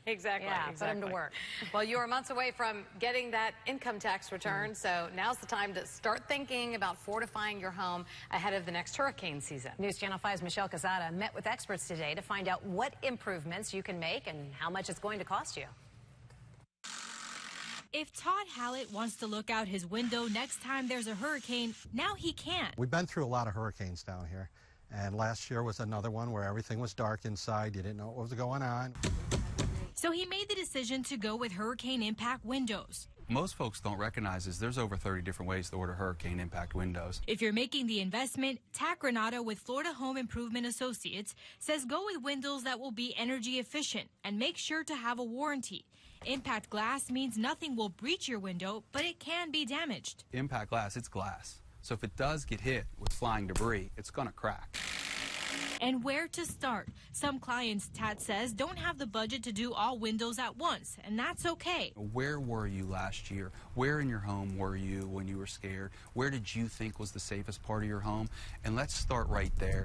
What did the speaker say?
Exactly. Yeah, put them to work. Well, you are months away from getting that income tax return, so now's the time to start thinking about fortifying your home ahead of the next hurricane season. News Channel 5's Michelle Casada met with experts today to find out what improvements you can make and how much it's going to cost you. If Todd Hallett wants to look out his window next time there's a hurricane, now he can. We've been through a lot of hurricanes down here, and last year was another one where everything was dark inside. You didn't know what was going on. So he made the decision to go with hurricane impact windows. Most folks don't recognize is there's over 30 different ways to order hurricane impact windows. If you're making the investment, TAC Granata with Florida Home Improvement Associates says go with windows that will be energy efficient and make sure to have a warranty. Impact glass means nothing will breach your window, but it can be damaged. Impact glass, it's glass. So if it does get hit with flying debris, it's going to crack. And where to start? Some clients, Tat says, don't have the budget to do all windows at once, and that's okay. Where were you last year? Where in your home were you when you were scared? Where did you think was the safest part of your home? And let's start right there.